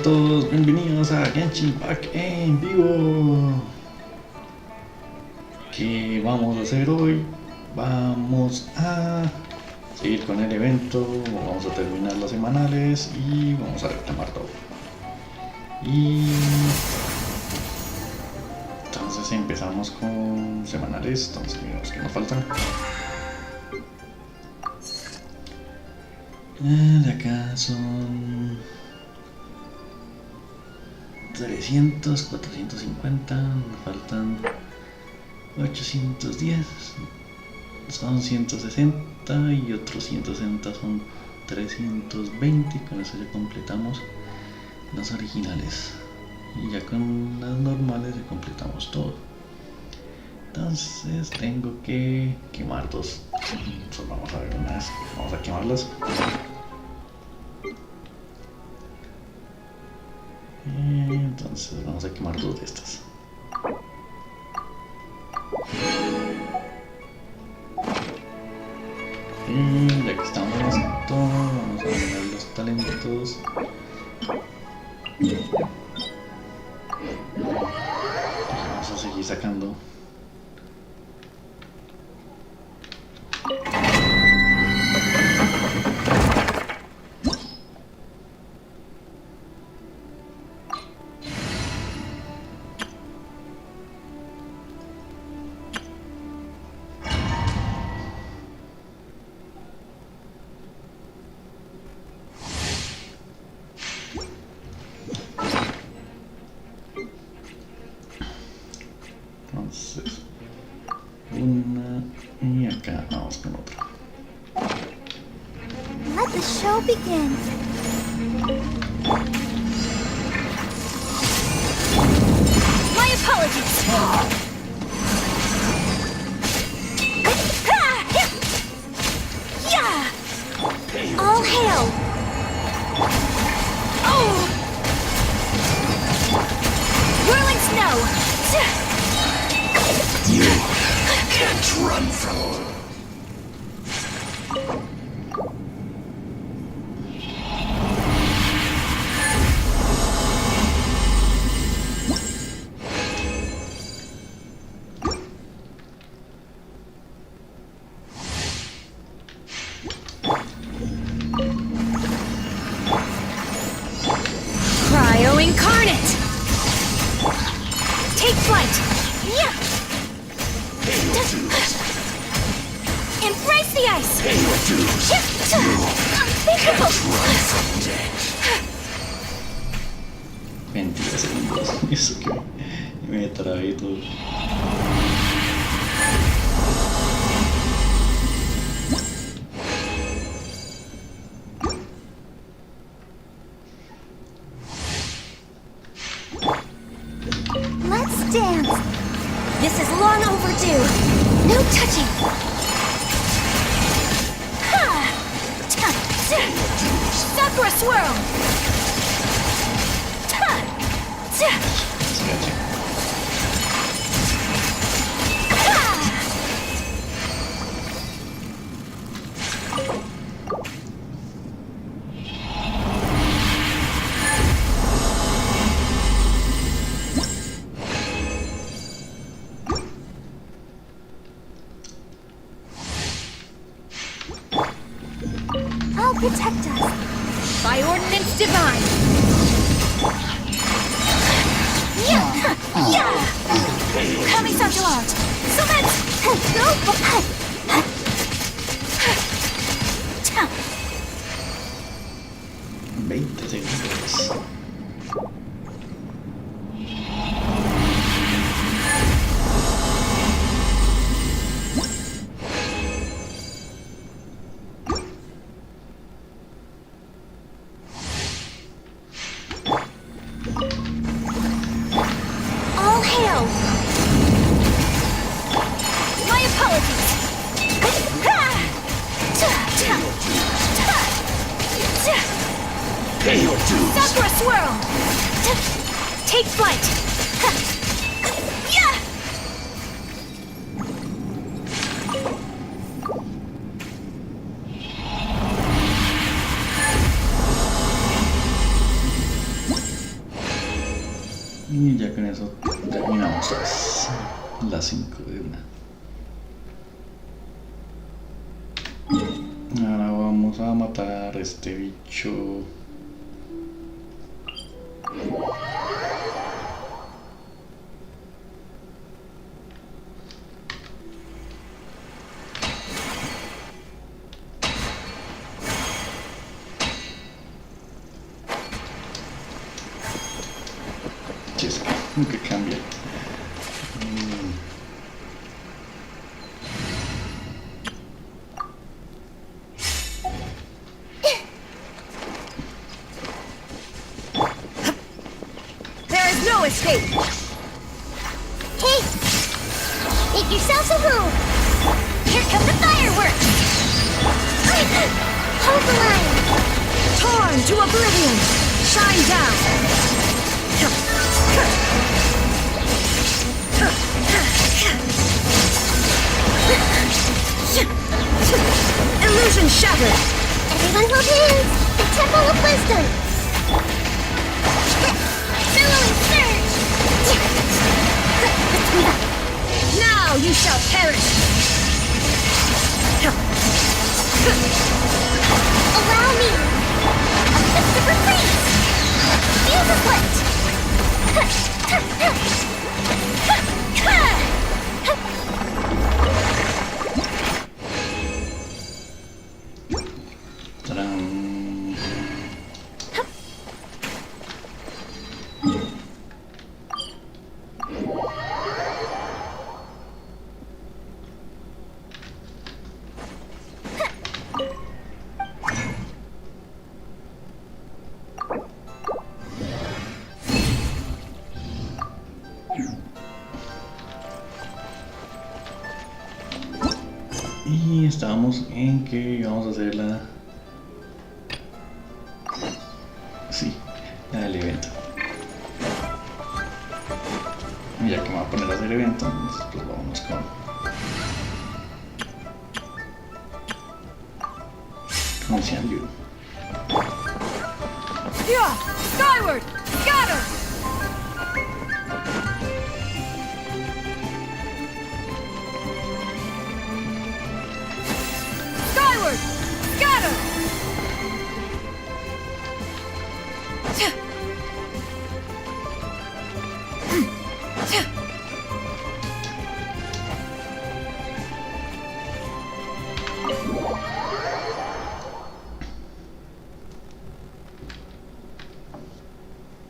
todos? Bienvenidos a Genshin Pack en vivo. ¿Qué vamos a hacer hoy? Vamos a seguir con el evento, vamos a terminar las semanales y vamos a reclamar todo. Y entonces empezamos con semanales, entonces miramos que nos faltan. De acá son 300, 450, me faltan 810, son 160 y otros 160 son 320, con eso ya completamos las originales y ya con las normales ya completamos todo. Entonces tengo que quemar dos, entonces vamos a ver una vez, vamos a quemarlas. Entonces vamos a quemar dos de estas. Y ya que estamos en esto, vamos a mirar los talentos. Vamos a seguir sacando. Entonces, una y acá vamos con otra. Let the show begin. My apologies. Yeah. All hail. Oh. Whirling snow. You can't run from Cryo incarnate. Take flight. Yeah. Embrace the ice! Unthinkable! 20 segundos, eso que me trabé todo. Let's dance! This is long overdue! No touching! Sakura swirl! I'll protect us. By ordinance divine. Kami-san's large. So let's go. 20 segundos. All hail! My apologies! Pay your dues. Sakura swirl! Take flight! Yeah! Y ya con eso terminamos las 5 de una. Ahora vamos a matar a este bicho. Que cambia. There is no escape. Hey, make yourselves a room. Here come the fireworks. Hold the line. Torn to oblivion. Shine down. Illusion shattered. Everyone hold hands. The Temple of Wisdom. Billowing surge. Let's move up. Now you shall perish. Allow me. A fist of freeze. Fuse is lit. ¡Tarán! Y estábamos en que íbamos a hacer la... Sí, la del evento. Y ya que me voy a poner a hacer evento, pues vamos con Xianyu. Yeah, skyward, scatter. Skyward, scatter.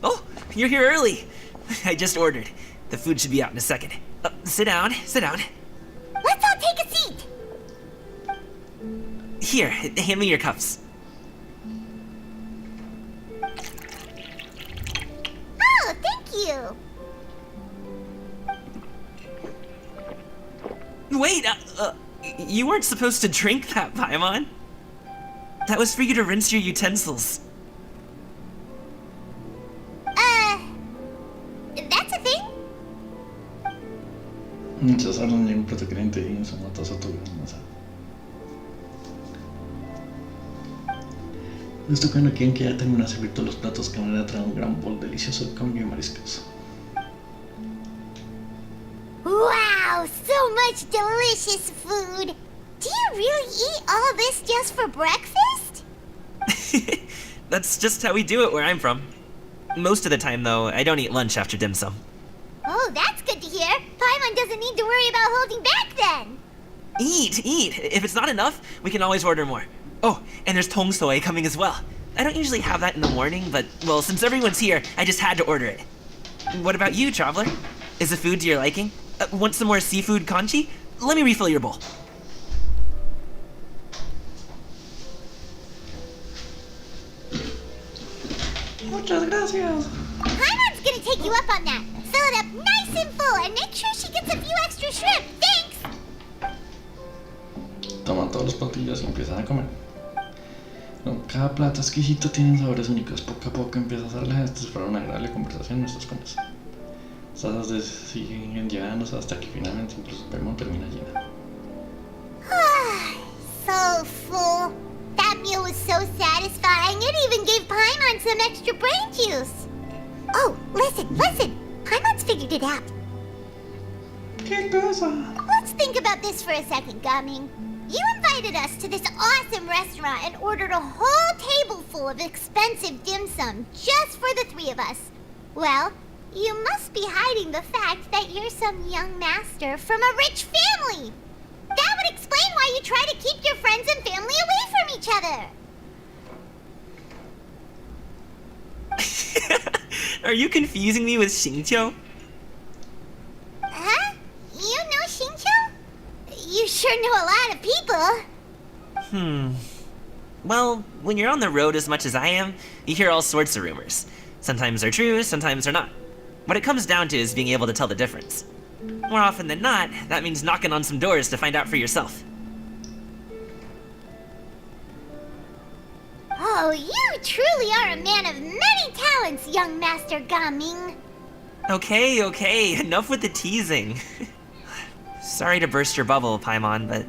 Oh, you're here early. I just ordered. The food should be out in a second. Sit down, sit down. Let's all take a seat. Here, hand me your cups. Oh, thank you. Wait, you weren't supposed to drink that, Paimon. That was for you to rinse your utensils. That's a thing? Muchas hablan de un plato caliente y un somatoso tu masa. Esto cuando quieren que ya termina de servir todos los platos, que van a traer un gran bol delicioso de comida y mariscos. Wow, so much delicious food. Do you really eat all this just for breakfast? That's just how we do it where I'm from. Most of the time, though, I don't eat lunch after dim sum. Oh, that's good to hear. Paimon doesn't need to worry about holding back then. Eat, eat. If it's not enough, we can always order more. Oh, and there's tong soy coming as well. I don't usually have that in the morning, but, well, since everyone's here, I just had to order it. What about you, traveler? Is the food to your liking? Want some more seafood kanchi? Let me refill your bowl. Muchas gracias. Paimon's gonna take you up on that. Fill it up nice and full and make sure she gets a few extra shrimp. Thanks! Toman todos los platillos y empiezan a comer. No, cada plato exquisito tiene sabores únicos. Poco a poco empiezas a darle a estos para una agradable conversación nuestros con eso. Estas siguen llegándose hasta que finalmente incluso Paimon termina llena. So full. That meal was so satisfying, it even gave Paimon some extra brain juice. Oh, listen, listen! Paimon's figured it out. ¿Qué cosa? Let's think about this for a second, Gaming. You invited us to this awesome restaurant and ordered a whole table full of expensive dim sum just for the three of us. Well, you must be hiding the fact that you're some young master from a rich family. That would explain why you try to keep your friends and family away from each other. Are you confusing me with Xingqiu? Huh? You know Xingqiu? You sure know a lot of people. Well, when you're on the road as much as I am, you hear all sorts of rumors. Sometimes they're true, sometimes they're not. What it comes down to is being able to tell the difference. More often than not, that means knocking on some doors to find out for yourself. Oh, you truly are a man of many talents, young Master Gaming. Okay, enough with the teasing. Sorry to burst your bubble, Paimon, but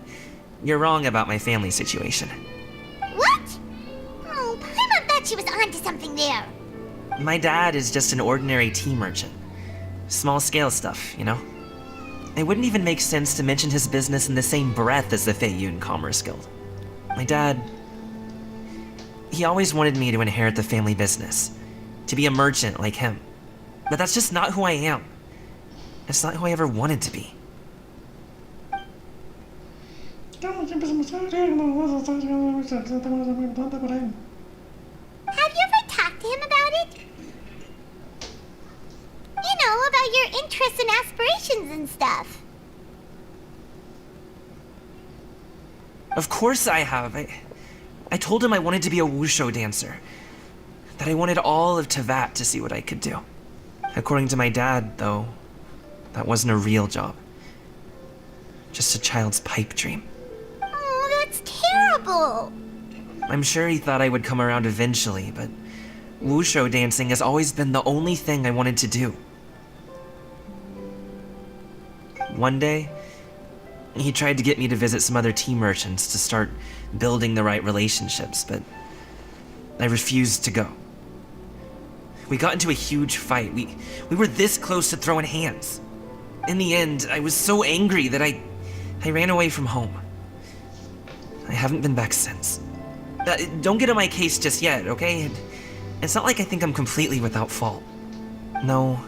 you're wrong about my family situation. What? Oh, Paimon thought she was onto something there. My dad is just an ordinary tea merchant. Small scale stuff, you know? It wouldn't even make sense to mention his business in the same breath as the Feiyun Commerce Guild. My dad... he always wanted me to inherit the family business. To be a merchant like him. But that's just not who I am. It's not who I ever wanted to be. Have you ever talked to him about it? You know, about your interests and aspirations and stuff. Of course I have. I told him I wanted to be a wushu dancer. That I wanted all of Tevat to see what I could do. According to my dad, though, that wasn't a real job. Just a child's pipe dream. Oh, that's terrible. I'm sure he thought I would come around eventually, but wushu dancing has always been the only thing I wanted to do. One day, he tried to get me to visit some other tea merchants to start building the right relationships, but I refused to go. We got into a huge fight. We were this close to throwing hands. In the end, I was so angry that I ran away from home. I haven't been back since. Don't get on my case just yet, okay? It's not like I think I'm completely without fault. No,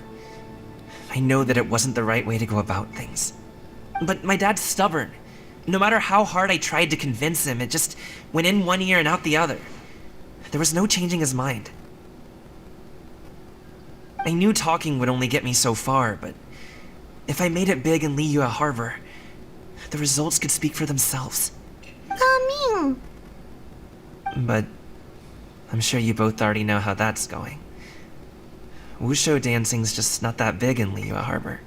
I know that it wasn't the right way to go about things. But my dad's stubborn. No matter how hard I tried to convince him, it just went in one ear and out the other. There was no changing his mind. I knew talking would only get me so far, but if I made it big in Liyue Harbor, the results could speak for themselves. Gaming. But I'm sure you both already know how that's going. Wushu dancing's just not that big in Liyue Harbor.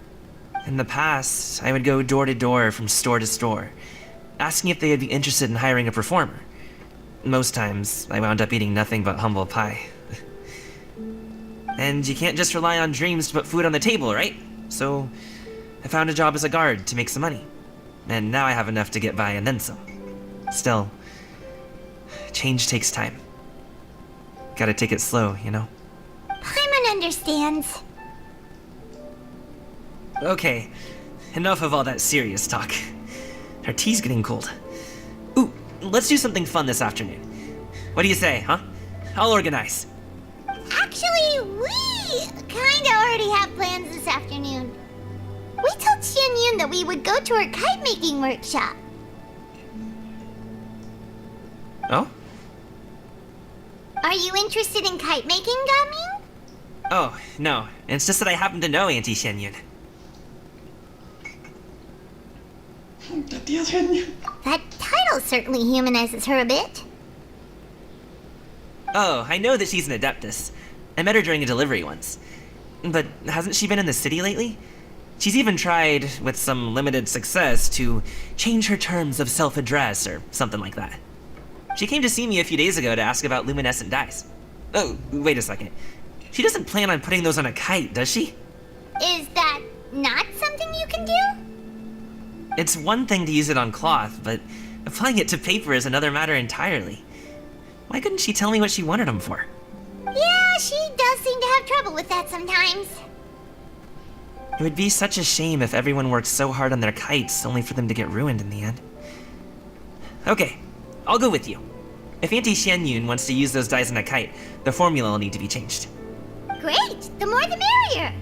In the past, I would go door to door from store to store, asking if they would be interested in hiring a performer. Most times, I wound up eating nothing but humble pie. And you can't just rely on dreams to put food on the table, right? So, I found a job as a guard to make some money. And now I have enough to get by and then some. Still, change takes time. Gotta take it slow, you know? Paimon understands. Okay, enough of all that serious talk. Our tea's getting cold. Ooh, let's do something fun this afternoon. What do you say, huh? I'll organize. Actually, we kinda already have plans this afternoon. We told Xianyun that we would go to her kite-making workshop. Oh? Are you interested in kite-making, Gaming? Oh, no. It's just that I happen to know Auntie Xianyun. La tía Genia. That title certainly humanizes her a bit. Oh, I know that she's an adeptus. I met her during a delivery once. But hasn't she been in the city lately? She's even tried, with some limited success, to change her terms of self-address or something like that. She came to see me a few days ago to ask about luminescent dyes. Oh, wait a second. She doesn't plan on putting those on a kite, does she? Is that not something you can do? It's one thing to use it on cloth, but applying it to paper is another matter entirely. Why couldn't she tell me what she wanted them for? Yeah, she does seem to have trouble with that sometimes. It would be such a shame if everyone worked so hard on their kites only for them to get ruined in the end. Okay, I'll go with you. If Auntie Xianyun wants to use those dies on a kite, the formula will need to be changed. Great! The more the merrier!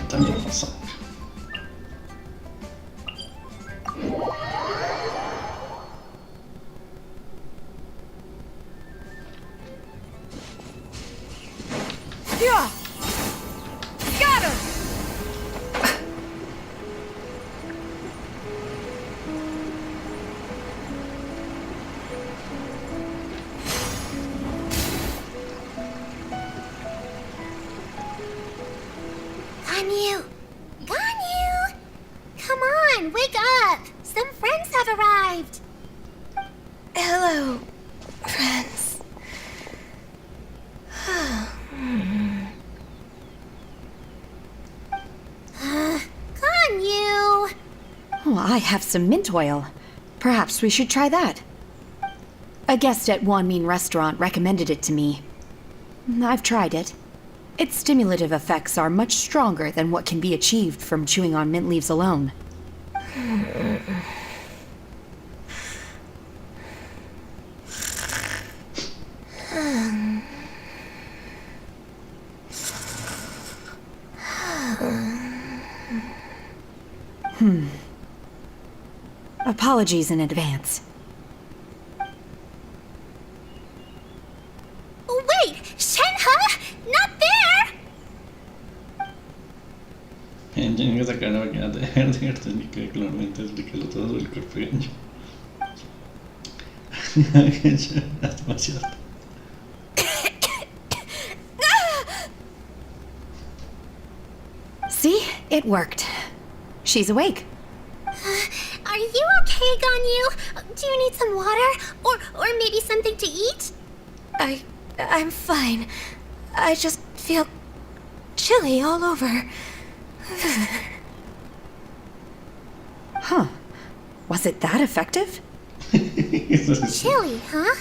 Tengo razón. Yeah. Scatter! Ganyu! Ganyu! Come on, wake up! Some friends have arrived! Hello, friends. Ganyu! Oh, I have some mint oil. Perhaps we should try that. A guest at Wanmin Restaurant recommended it to me. I've tried it. Its stimulative effects are much stronger than what can be achieved from chewing on mint leaves alone. Apologies in advance. Oh, wait! Shenhe! Not there! Tienen que sacar la máquina de ejercicio técnica que claramente explica todo el cuerpo pequeño. Es demasiado. See? It worked. She's awake. Are you okay, Ganyu? Do you need some water? Or maybe something to eat? I'm fine. I just feel chilly all over. Huh. Was it that effective? Chilly, huh?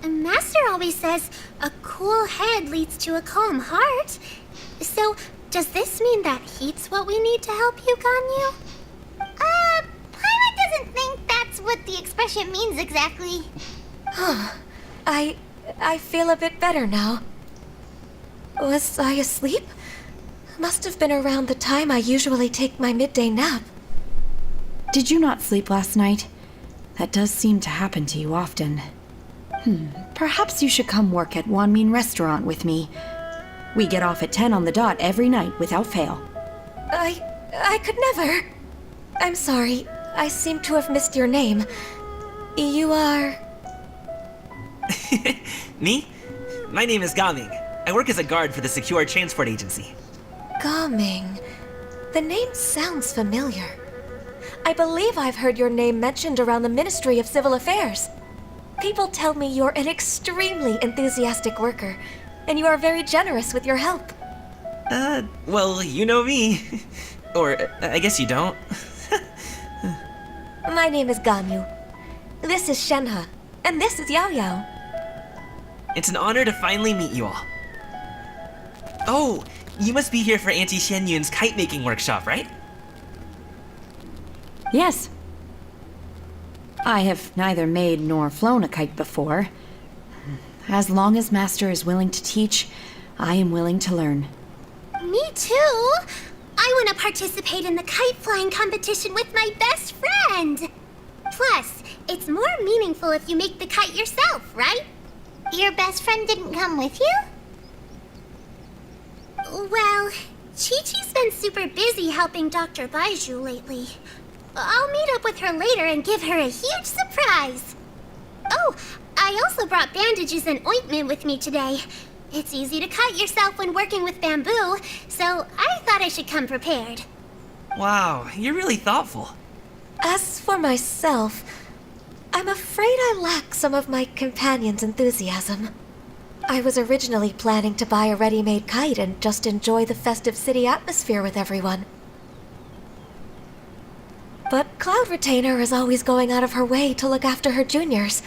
Master always says a cool head leads to a calm heart. So, does this mean that heat's what we need to help you, Ganyu? Paimon doesn't think that's what the expression means exactly. I feel a bit better now. Was I asleep? Must have been around the time I usually take my midday nap. Did you not sleep last night? That does seem to happen to you often. Perhaps you should come work at Wanmin Restaurant with me. We get off at 10 on the dot every night without fail. I could never. I'm sorry. I seem to have missed your name. You are... Me? My name is Gaming. I work as a guard for the Secure Transport Agency. Gaming. The name sounds familiar. I believe I've heard your name mentioned around the Ministry of Civil Affairs. People tell me you're an extremely enthusiastic worker, and you are very generous with your help. Well, you know me. Or, I guess you don't. My name is Ganyu. This is Shenhe, and this is Yao Yao. It's an honor to finally meet you all. Oh, you must be here for Auntie Xianyun's kite-making workshop, right? Yes. I have neither made nor flown a kite before. As long as Master is willing to teach, I am willing to learn. Me too. I want to participate in the kite flying competition with my best friend. Plus, it's more meaningful if you make the kite yourself, right? Your best friend didn't come with you? Well, Chi-Chi's been super busy helping Dr. Baiju lately. I'll meet up with her later and give her a huge surprise. Oh, I also brought bandages and ointment with me today. It's easy to cut yourself when working with bamboo, so I thought I should come prepared. Wow, you're really thoughtful. As for myself, I'm afraid I lack some of my companion's enthusiasm. I was originally planning to buy a ready-made kite and just enjoy the festive city atmosphere with everyone. But Cloud Retainer is always going out of her way to look after her juniors,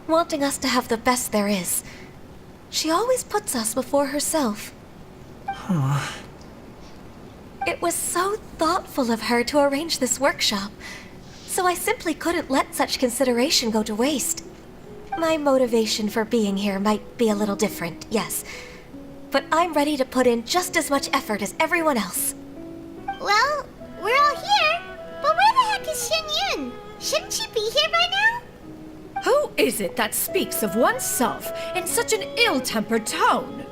wanting us to have the best there is. She always puts us before herself. It was so thoughtful of her to arrange this workshop, so I simply couldn't let such consideration go to waste. My motivation for being here might be a little different, yes, but I'm ready to put in just as much effort as everyone else. Well, we're all here, but where the heck is Shen Yun? Shouldn't she be here by now? Who is it that speaks of oneself in such an ill-tempered tone?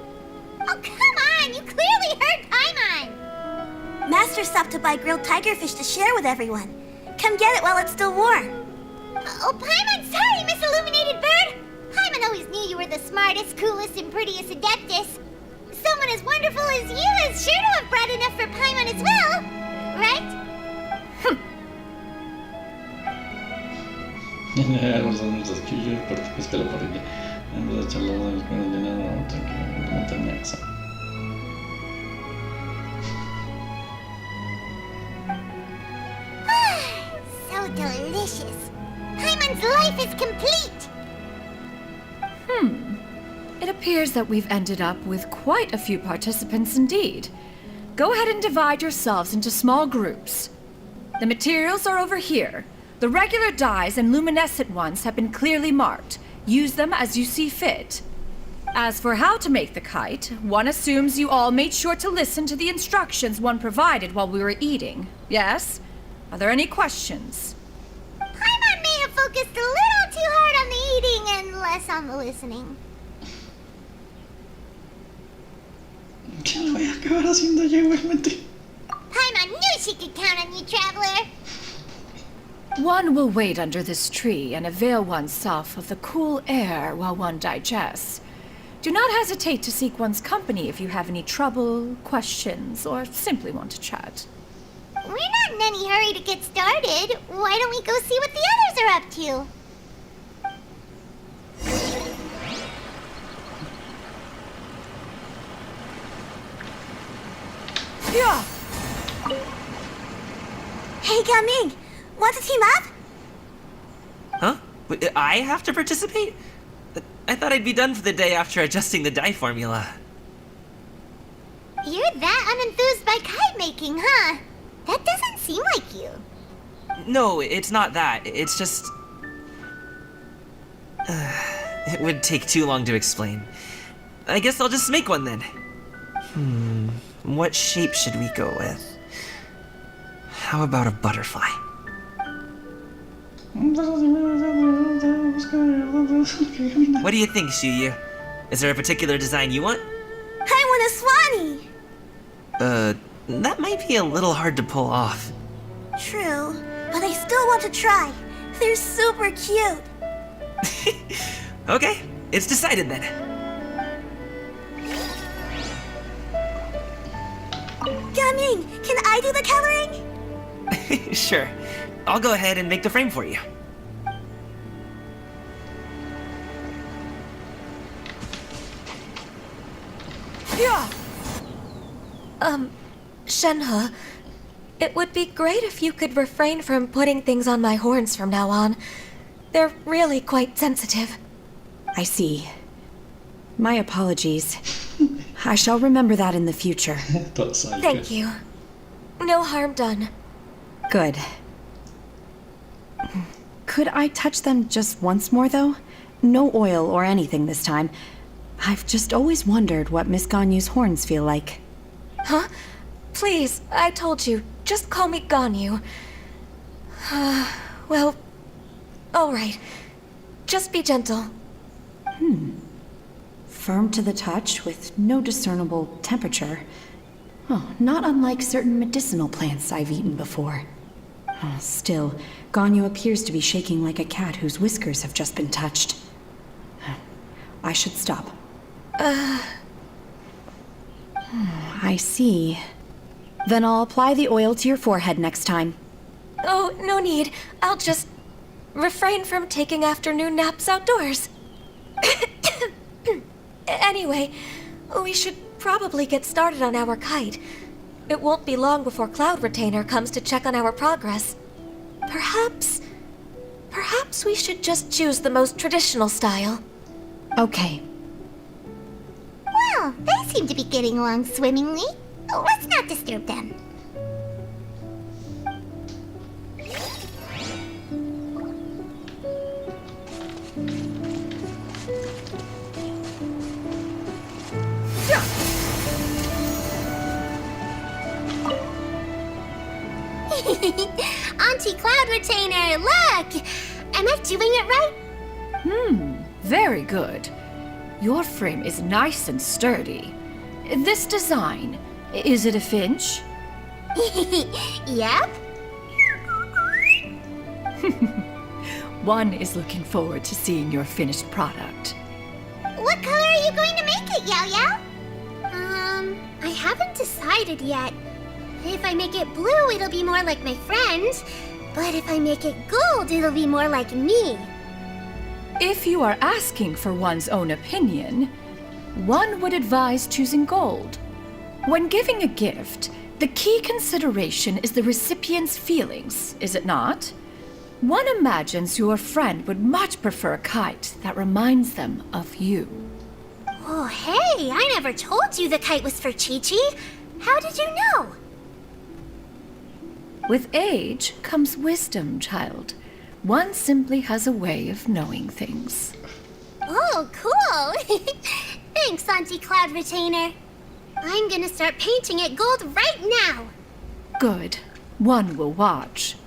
Oh, come on! You clearly heard Paimon! Master stopped to buy grilled tigerfish to share with everyone. Come get it while it's still warm. Oh, Paimon, sorry, Miss Illuminated Bird! Paimon always knew you were the smartest, coolest, and prettiest Adeptus. Someone as wonderful as you is sure to have brought enough for Paimon as well, right? Vamos a nuestros chillos, pero es que lo parrilla. Vamos a echarlo del cuero de la otra que montaña. So delicious. Paimon's life is complete. It appears that we've ended up with quite a few participants indeed. Go ahead and divide yourselves into small groups. The materials are over here. The regular dyes and luminescent ones have been clearly marked. Use them as you see fit. As for how to make the kite, one assumes you all made sure to listen to the instructions one provided while we were eating. Yes? Are there any questions? Paimon may have focused a little too hard on the eating and less on the listening. ¿Qué lo voy a acabar haciendo yo igualmente? Paimon knew she could count on you, Traveler. One will wait under this tree and avail oneself of the cool air while one digests. Do not hesitate to seek one's company if you have any trouble, questions, or simply want to chat. We're not in any hurry to get started. Why don't we go see what the others are up to? Yeah. Hey, Gaming! Want to team up? Huh? Wait, I have to participate? I thought I'd be done for the day after adjusting the dye formula. You're that unenthused by kite making, huh? That doesn't seem like you. No, it's not that. It's just... it would take too long to explain. I guess I'll just make one then. What shape should we go with? How about a butterfly? What do you think, Shuyu? Is there a particular design you want? I want a swanee! That might be a little hard to pull off. True, but I still want to try. They're super cute. Okay, it's decided then. Gaming, can I do the coloring? Sure. I'll go ahead and make the frame for you. Yeah. Shenhe, it would be great if you could refrain from putting things on my horns from now on. They're really quite sensitive. I see. My apologies. I shall remember that in the future. Thank you. No harm done. Good. Could I touch them just once more, though? No oil or anything this time. I've just always wondered what Miss Ganyu's horns feel like. Huh? Please, I told you. Just call me Ganyu. Well, all right. Just be gentle. Firm to the touch with no discernible temperature. Oh, not unlike certain medicinal plants I've eaten before. Still, Ganyu appears to be shaking like a cat whose whiskers have just been touched. I should stop. I see. Then I'll apply the oil to your forehead next time. Oh, no need. I'll just refrain from taking afternoon naps outdoors. Anyway, we should probably get started on our kite. It won't be long before Cloud Retainer comes to check on our progress. Perhaps we should just choose the most traditional style. Okay. Well, they seem to be getting along swimmingly. Let's not disturb them. Auntie Cloud Retainer, look! Am I doing it right? Very good. Your frame is nice and sturdy. This design, is it a finch? Yep. One is looking forward to seeing your finished product. What color are you going to make it, Yao Yao? I haven't decided yet. If I make it blue, it'll be more like my friend. But if I make it gold, it'll be more like me. If you are asking for one's own opinion, one would advise choosing gold. When giving a gift, the key consideration is the recipient's feelings, is it not? One imagines your friend would much prefer a kite that reminds them of you. Oh, hey, I never told you the kite was for Chi-Chi. How did you know? With age comes wisdom, child. One simply has a way of knowing things. Oh, cool. Thanks, Auntie Cloud Retainer. I'm gonna start painting it gold right now. Good. One will watch.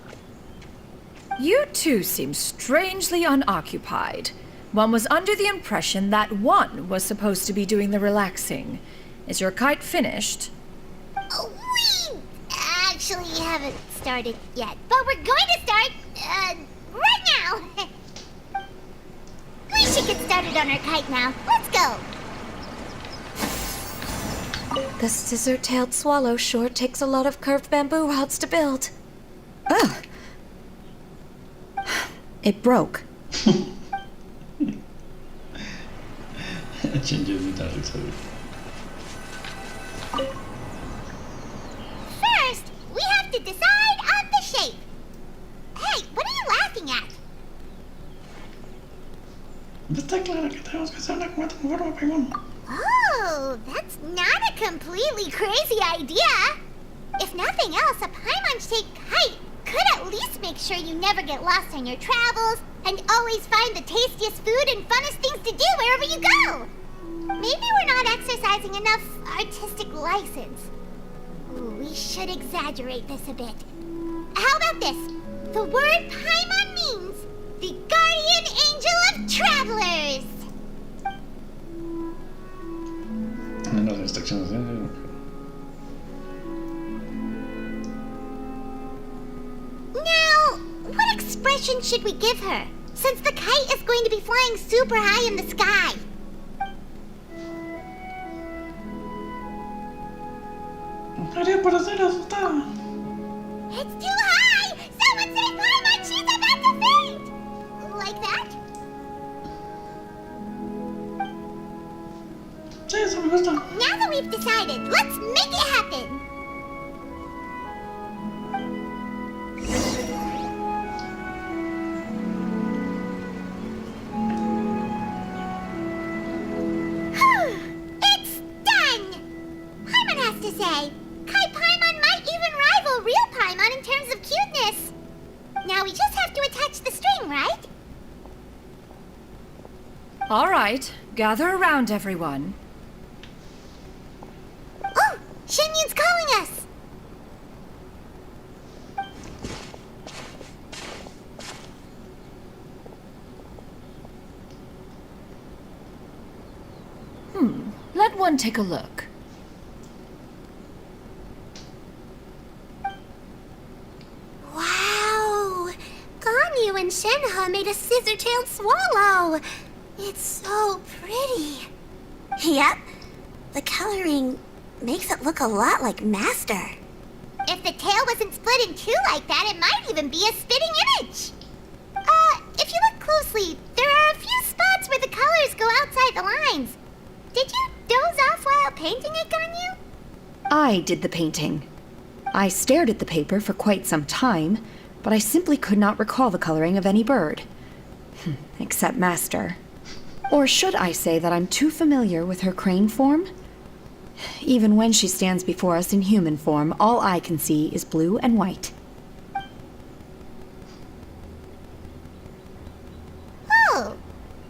You two seem strangely unoccupied. One was under the impression that one was supposed to be doing the relaxing. Is your kite finished? Oh, we actually haven't started yet, but we're going to start, right now. We should get started on our kite now. Let's go. The scissor-tailed swallow sure takes a lot of curved bamboo rods to build. Ugh. It broke. Changes me that looks good. First, we have to decide on the shape. Hey, what are you laughing at? Está claro que tenemos que hacer una cuenta con forma pegón. Oh, that's not a completely crazy idea. If nothing else, a Paimon-shaped kite could at least make sure you never get lost on your travels and always find the tastiest food and funnest things to do wherever you go. Maybe we're not exercising enough artistic license. Ooh, we should exaggerate this a bit. How about this? The word Paimon means the guardian angel of travelers. En las instrucciones. Now, what expression should we give her, since the kite is going to be flying super high in the sky? Haría para ser asustada. It's too high! Someone say Paimon, she's about to faint! Like that? Sí, eso me gusta. Now that we've decided, let's make it happen! It's done! Paimon has to say, Kai Paimon might even rival real Paimon in terms of cuteness. Now we just have to attach the string, right? All right, gather around, everyone. Oh, Shenyun's calling us! Let one take a look. Wow! and Shenhe made a scissor-tailed swallow. It's so pretty. Yep. The coloring makes it look a lot like Master. If the tail wasn't split in two like that, it might even be a spitting image. If you look closely, there are a few spots where the colors go outside the lines. Did you doze off while painting it, Ganyu? I did the painting. I stared at the paper for quite some time, but I simply could not recall the coloring of any bird. Except Master. Or should I say that I'm too familiar with her crane form? Even when she stands before us in human form, all I can see is blue and white. Oh, well,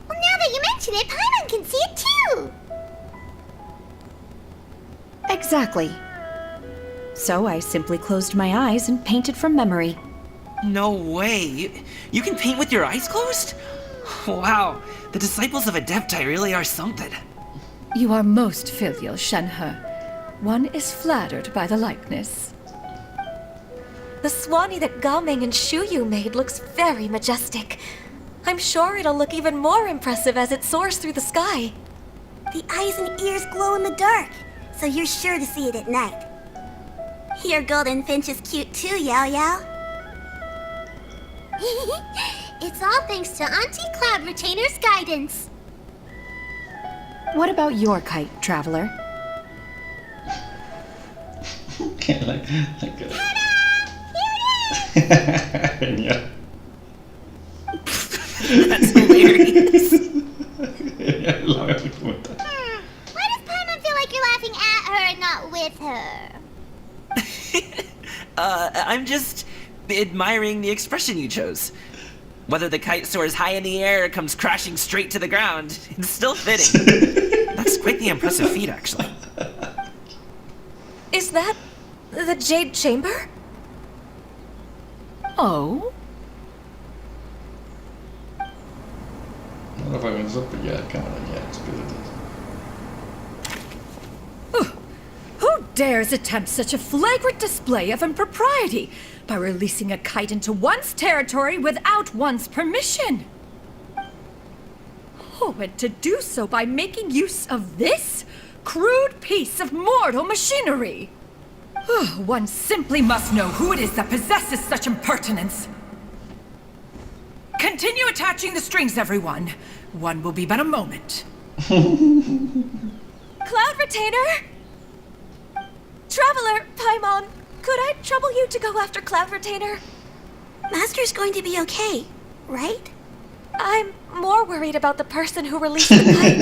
now that you mention it, Paimon can see it too. Exactly. So I simply closed my eyes and painted from memory. No way. You can paint with your eyes closed? Wow, the disciples of Adepti really are something. You are most filial, Shenhe. One is flattered by the likeness. The Swanee that Gaming and Shuyu made looks very majestic. I'm sure it'll look even more impressive as it soars through the sky. The eyes and ears glow in the dark, so you're sure to see it at night. Your golden finch is cute too, Yao Yao. It's all thanks to Auntie Cloud Retainer's guidance. What about your kite, Traveler? Okay, like Ta-da! Here it is! Genial. That's hilarious. La voy a preguntar. Why does Paimon feel like you're laughing at her and not with her? I'm just admiring the expression you chose. Whether the kite soars high in the air or comes crashing straight to the ground, it's still fitting. That's quite the impressive feat, actually. Is that the Jade Chamber? Oh? Ahora para con eso, pues ya cámara, ya, despídete. Who dares attempt such a flagrant display of impropriety by releasing a kite into one's territory without one's permission? Oh, and to do so by making use of this crude piece of mortal machinery. One simply must know who it is that possesses such impertinence. Continue attaching the strings, everyone. One will be but a moment. Cloud Retainer! Traveler, Paimon, could I trouble you to go after Cloud Retainer? Master's going to be okay, right? I'm more worried about the person who released the kite.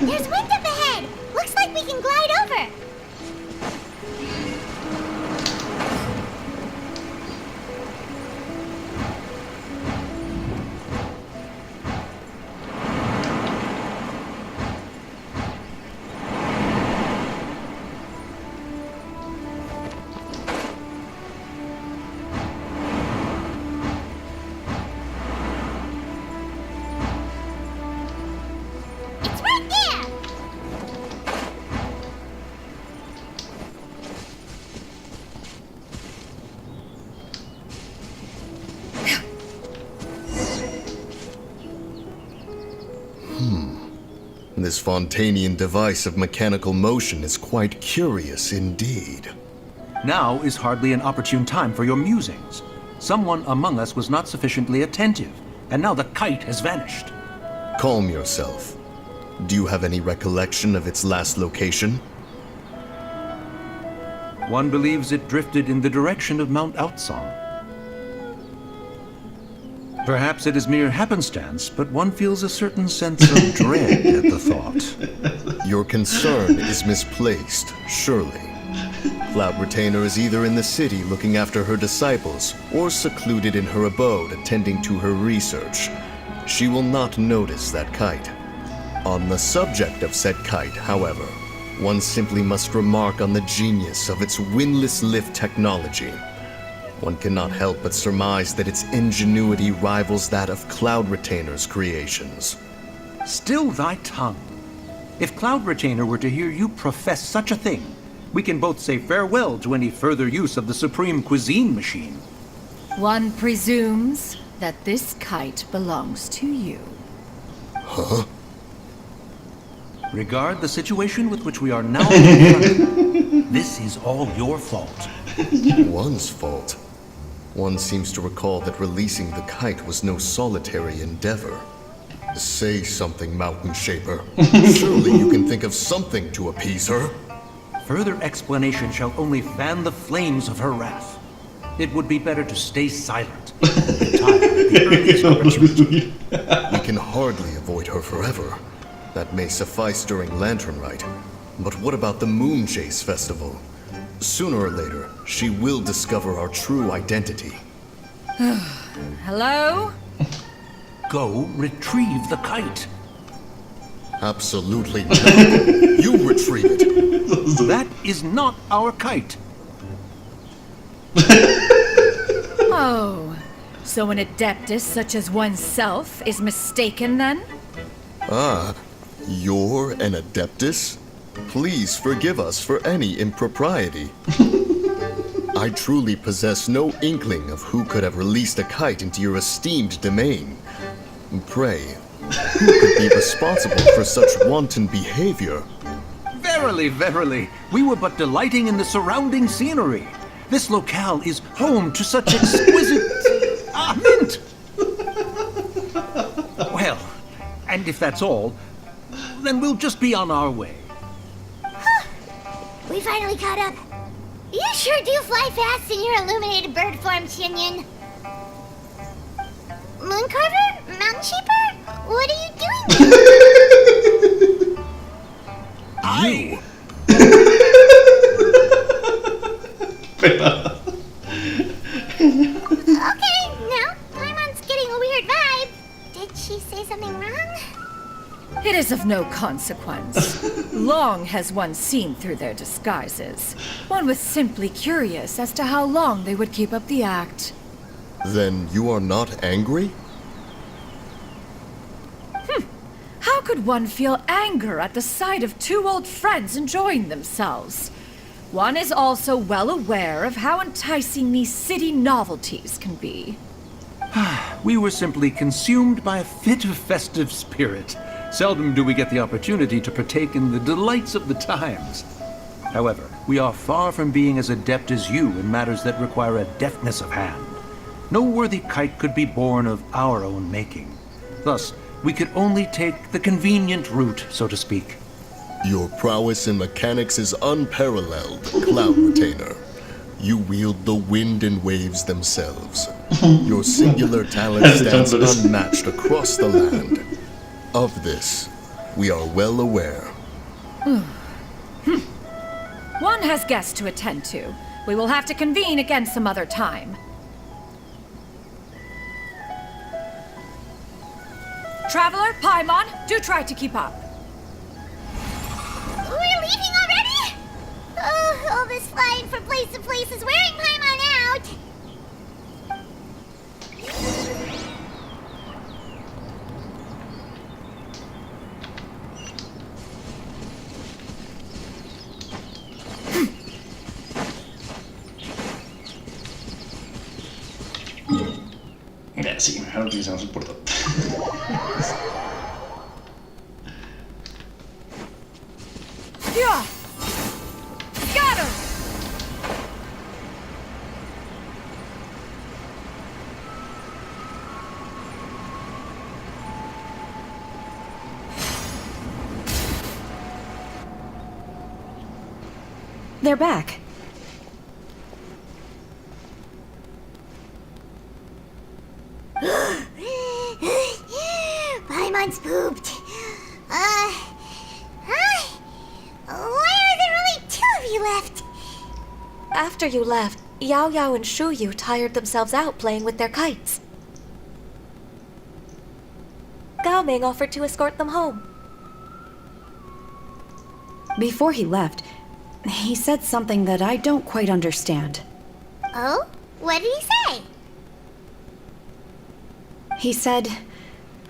There's wind up ahead! Looks like we can glide over! It's right there! This Fontanian device of mechanical motion is quite curious indeed. Now is hardly an opportune time for your musings. Someone among us was not sufficiently attentive, and now the kite has vanished. Calm yourself. Do you have any recollection of its last location? One believes it drifted in the direction of Mount Outsong. Perhaps it is mere happenstance, but one feels a certain sense of dread at the thought. Your concern is misplaced, surely. Cloud Retainer is either in the city looking after her disciples, or secluded in her abode attending to her research. She will not notice that kite. On the subject of said kite, however, one simply must remark on the genius of its windless lift technology. One cannot help but surmise that its ingenuity rivals that of Cloud Retainer's creations. Still thy tongue. If Cloud Retainer were to hear you profess such a thing, we can both say farewell to any further use of the Supreme Cuisine Machine. One presumes that this kite belongs to you. Huh? Regard the situation with which we are now confronted. This is all your fault. One's fault. One seems to recall that releasing the kite was no solitary endeavor. Say something, Mountain Shaper. Surely you can think of something to appease her. Further explanation shall only fan the flames of her wrath. It would be better to stay silent and retire at the earliest opportunity. We can hardly avoid her forever. That may suffice during Lantern Rite. But what about the Moon Chase Festival? Sooner or later, she will discover our true identity. Hello? Go retrieve the kite. Absolutely not. You retrieve it. That is not our kite. Oh, so an adeptus such as oneself is mistaken then? Ah, you're an Adeptus? Please forgive us for any impropriety. I truly possess no inkling of who could have released a kite into your esteemed domain. Pray, who could be responsible for such wanton behavior? Verily, verily, we were but delighting in the surrounding scenery. This locale is home to such exquisite mint. Well, and if that's all, then we'll just be on our way. We finally caught up. You sure do fly fast in your illuminated bird form, Chinyan. Mooncarver? Mountain Shaper? What are you doing? You? Okay, now Paimon's getting a weird vibe. Did she say something wrong? It is of no consequence. Long has one seen through their disguises. One was simply curious as to how long they would keep up the act. Then you are not angry? How could one feel anger at the sight of two old friends enjoying themselves? One is also well aware of how enticing these city novelties can be. We were simply consumed by a fit of festive spirit. Seldom do we get the opportunity to partake in the delights of the times. However, we are far from being as adept as you in matters that require a deftness of hand. No worthy kite could be born of our own making. Thus, we could only take the convenient route, so to speak. Your prowess in mechanics is unparalleled, Cloud Retainer. You wield the wind and waves themselves. Your singular talent stands unmatched across the land. Of this, we are well aware. One has guests to attend to. We will have to convene again some other time. Traveler, Paimon, do try to keep up. We're leaving already? Oh, all this flying from place to place is wearing Paimon out. Sí, mejor utilizamos el portal. Yeah. Scatter! They're back. Paimon's pooped. Why are there only two of you left? After you left, Yao Yao and Shu Yu tired themselves out playing with their kites. Gao Ming offered to escort them home. Before he left, he said something that I don't quite understand. Oh? What did he say? He said,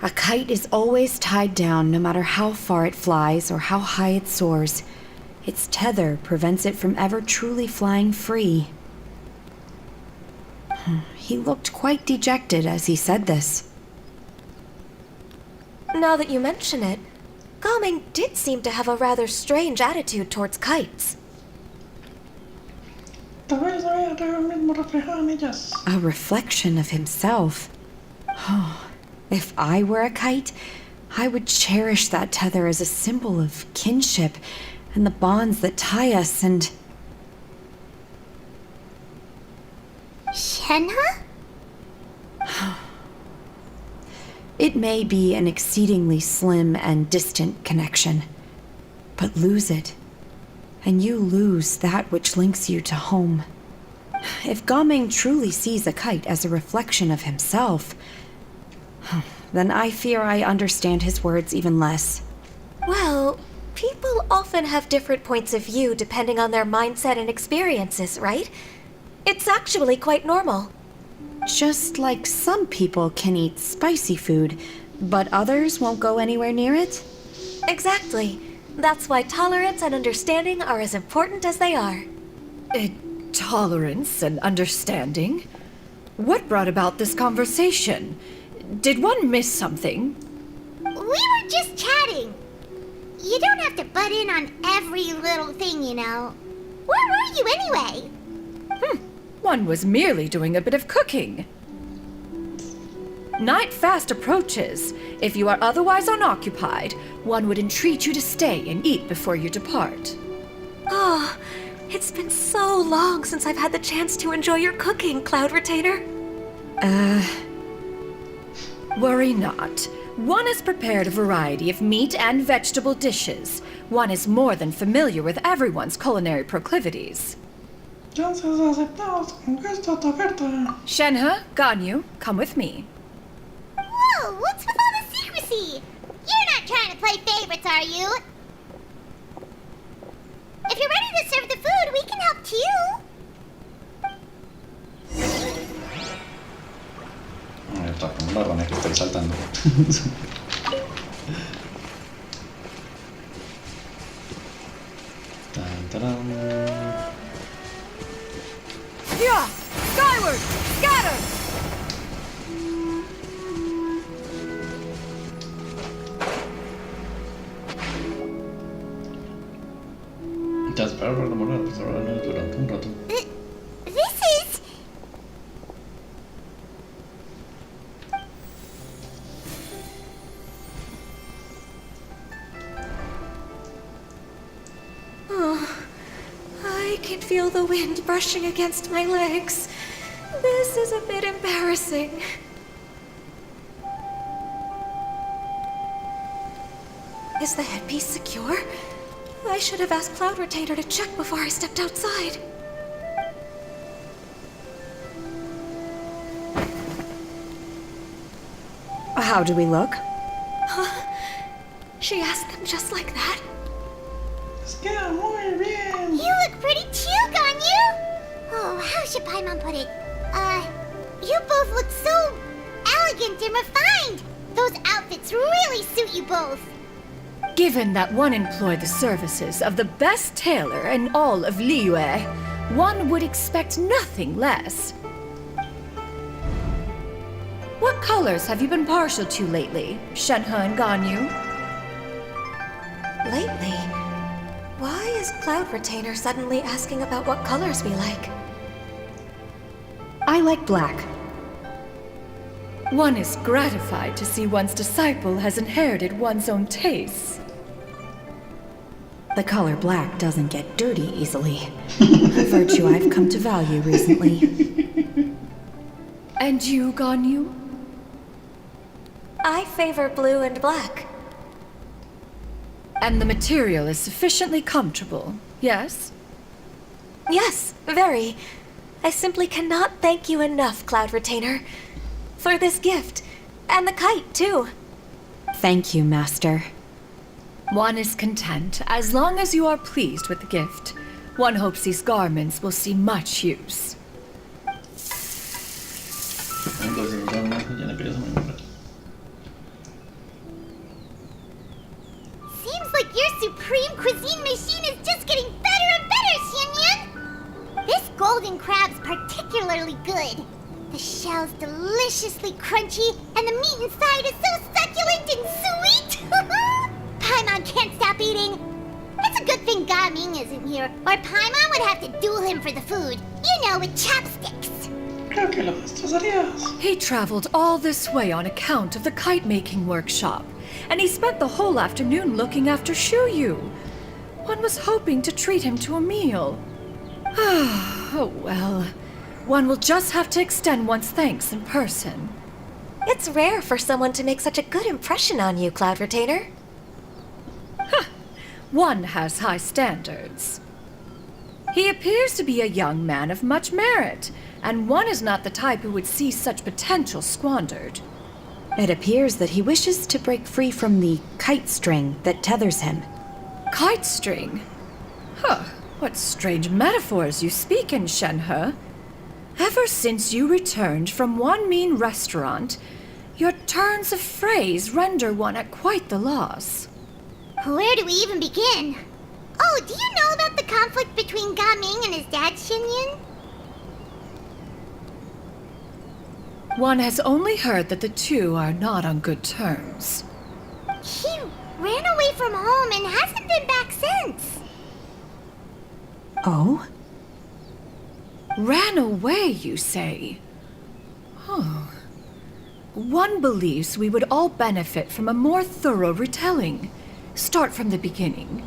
a kite is always tied down no matter how far it flies or how high it soars. Its tether prevents it from ever truly flying free. He looked quite dejected as he said this. Now that you mention it, Gaming did seem to have a rather strange attitude towards kites. Tal vez vea el mismo reflejado en ellas. A reflection of himself. If I were a kite, I would cherish that tether as a symbol of kinship and the bonds that tie us and... Shenhe? It may be an exceedingly slim and distant connection, but lose it, and you lose that which links you to home. If Gaming truly sees a kite as a reflection of himself, then I fear I understand his words even less. Well, people often have different points of view depending on their mindset and experiences, right? It's actually quite normal. Just like some people can eat spicy food, but others won't go anywhere near it? Exactly. That's why tolerance and understanding are as important as they are. Tolerance and understanding? What brought about this conversation? Did one miss something? We were just chatting. You don't have to butt in on every little thing, you know. Where were you anyway? One was merely doing a bit of cooking. Night fast approaches. If you are otherwise unoccupied, one would entreat you to stay and eat before you depart. Oh, it's been so long since I've had the chance to enjoy your cooking, Cloud Retainer. Worry not. One has prepared a variety of meat and vegetable dishes. One is more than familiar with everyone's culinary proclivities. Entonces aceptamos con gusto tu oferta. Shenhe, Ganyu, come with me. Whoa, what's with all the secrecy? You're not trying to play favorites, are you? If you're ready to serve the food, we can help too. Está como la rana que estoy saltando. Tan, tarán. Yeah! Skyward! Scatter! Te espero para demorar durante un rato. This is... Oh, I can feel the wind brushing against my legs. This is a bit embarrassing. Is the headpiece secure? I should have asked Cloud Retainer to check before I stepped outside. How do we look? She asked them just like that. Es queda muy bien. You look pretty too, Ganyu! Oh, how should Paimon put it? You both look so elegant and refined! Those outfits really suit you both! Given that one employed the services of the best tailor in all of Liyue, one would expect nothing less. What colors have you been partial to lately, Shenhe and Ganyu? Lately, why is Cloud Retainer suddenly asking about what colors we like? I like black. One is gratified to see one's disciple has inherited one's own tastes. The color black doesn't get dirty easily. A virtue I've come to value recently. And you, Ganyu? I favor blue and black. And the material is sufficiently comfortable, yes? Yes, very. I simply cannot thank you enough, Cloud Retainer, for this gift, and the kite, too. Thank you, Master. One is content as long as you are pleased with the gift. One hopes these garments will see much use. Entonces ya no le pides a mi nombre. Seems like your supreme cuisine machine is just getting better and better, Xianyun! This golden crab's particularly good. The shell's deliciously crunchy, and the meat inside is so succulent and sweet! Paimon can't stop eating. It's a good thing Gaming isn't here, or Paimon would have to duel him for the food. You know, with chopsticks. Creo que lo destrozarías. He traveled all this way on account of the kite-making workshop, and he spent the whole afternoon looking after Shuyu. One was hoping to treat him to a meal. Oh well. One will just have to extend one's thanks in person. It's rare for someone to make such a good impression on you, Cloud Retainer. One has high standards. He appears to be a young man of much merit, and one is not the type who would see such potential squandered. It appears that he wishes to break free from the kite string that tethers him. Kite string? What strange metaphors you speak in, Shenhe. Ever since you returned from One Mean Restaurant, your turns of phrase render one at quite the loss. Where do we even begin? Oh, do you know about the conflict between Gaming and his dad, Xinyan? One has only heard that the two are not on good terms. He ran away from home and hasn't been back since. Oh? Ran away, you say? One believes we would all benefit from a more thorough retelling. Start from the beginning.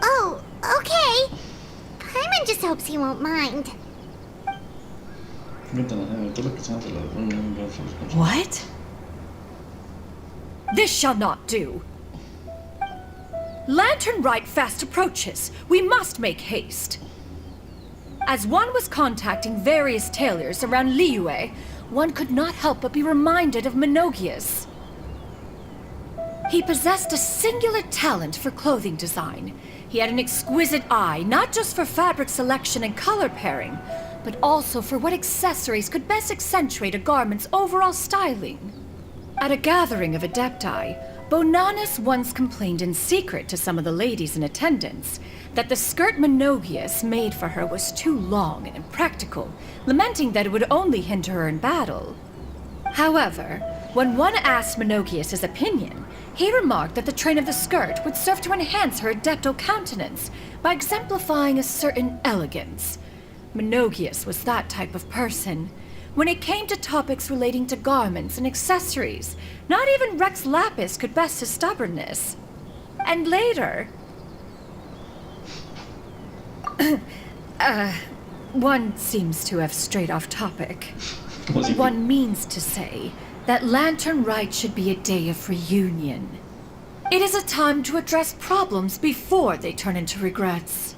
Oh, okay. Paimon just hopes he won't mind. What? This shall not do. Lantern Rite fast approaches. We must make haste. As one was contacting various tailors around Liyue, one could not help but be reminded of Menogias. He possessed a singular talent for clothing design. He had an exquisite eye, not just for fabric selection and color pairing, but also for what accessories could best accentuate a garment's overall styling. At a gathering of Adepti, Bonanis once complained in secret to some of the ladies in attendance that the skirt Menogias made for her was too long and impractical, lamenting that it would only hinder her in battle. However, when one asked Menogias his opinion, he remarked that the train of the skirt would serve to enhance her adepto countenance by exemplifying a certain elegance. Menogias was that type of person. When it came to topics relating to garments and accessories, not even Rex Lapis could best his stubbornness. And later... one seems to have strayed off topic. One means to say that Lantern Rite should be a day of reunion. It is a time to address problems before they turn into regrets.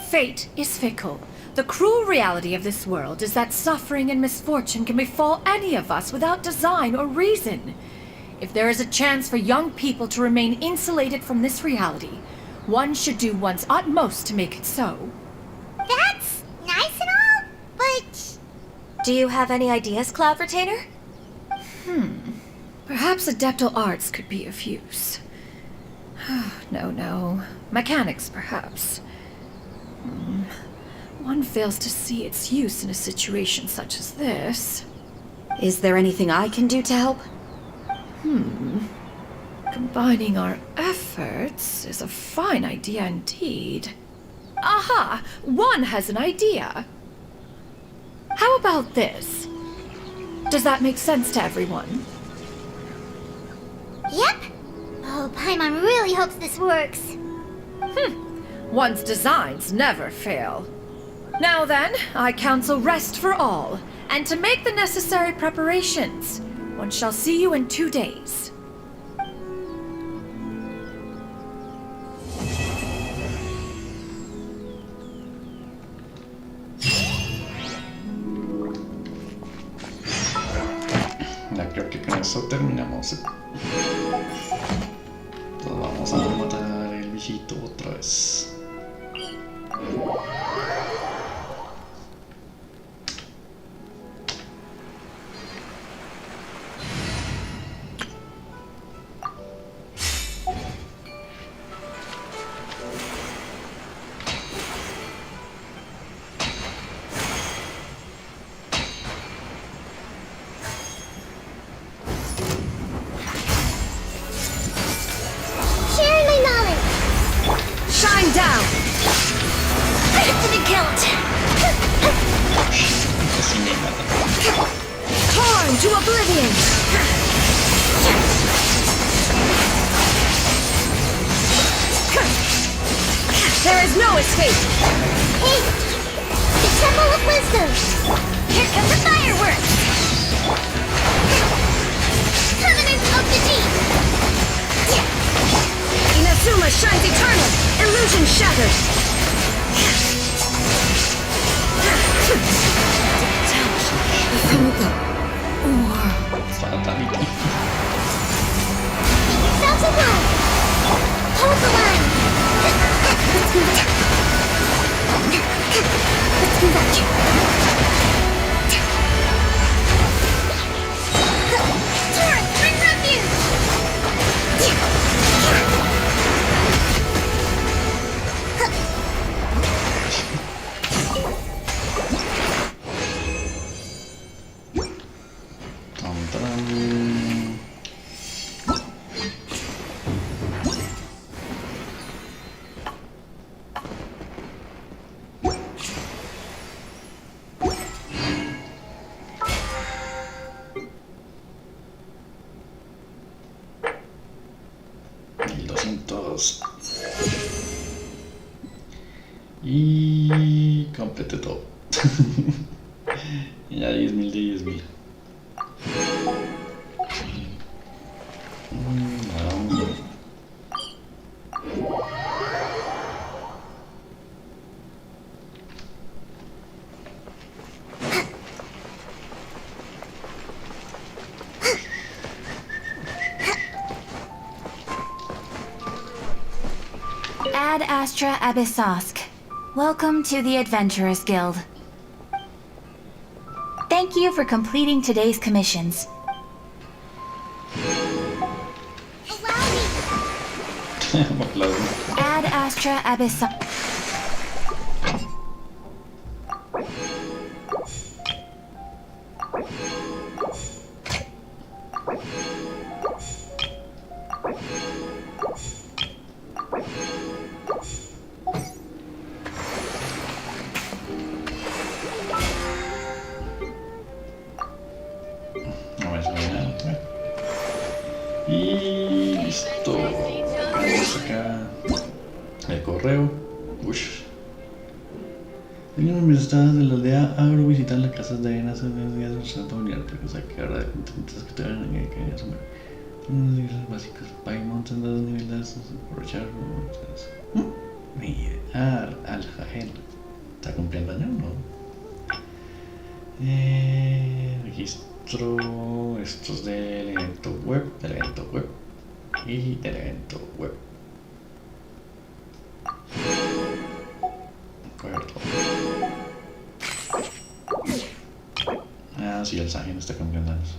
Fate is fickle. The cruel reality of this world is that suffering and misfortune can befall any of us without design or reason. If there is a chance for young people to remain insulated from this reality, one should do one's utmost to make it so. That's nice and all, but... Do you have any ideas, Cloud Retainer? Perhaps adeptal arts could be of use. No. Mechanics, perhaps. One fails to see its use in a situation such as this. Is there anything I can do to help? Combining our efforts is a fine idea indeed. Aha! One has an idea! How about this? Does that make sense to everyone? Yep. Oh, Paimon really hopes this works. One's designs never fail. Now then, I counsel rest for all, and to make the necessary preparations. One shall see you in 2 days. Ya creo que con eso terminamos. Entonces vamos a matar el bichito otra vez. gathered. Fatality. Yourselves a move! Hold the line! Let's move it. Let's move out. Torrent, bring refuge! Tam, tam. El 200. Y completé todo. Ya 10.000 de 10.000. Ad Astra Abyssosk. Welcome to the Adventurers Guild. Thank you for completing today's commissions. Allow me! Ad Astra Abyssosk. No es verdad. Y listo. Vamos acá. El correo. Ush. Señores, mis estados de la aldea Agro visitar las casas de arena hace unos días un santo unidad para sacar de contentos que te van a que asumir. Unos libros básicos. Paimon en dos niveles. Aprovechar. Mirar al Jajel. ¿Está cumpliendo año? No. Registro. Esto es del evento web. Y del evento web. Acuerdo. Ah, sí, el Sahin está cumpliendo años.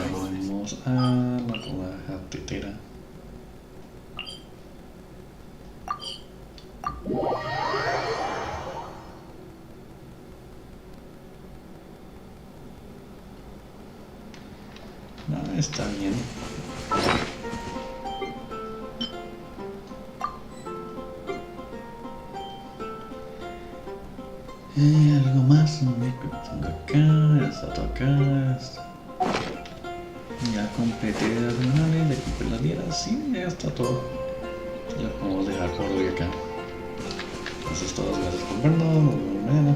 Vamos a la rodaja tetera. No, está bien. Algo más, tengo acá, está todo acá. Ya completé las semanales, ya compré las diarias, sí, ya está todo. Ya podemos dejar por hoy acá. Entonces, todas gracias por vernos, nos vemos mañana.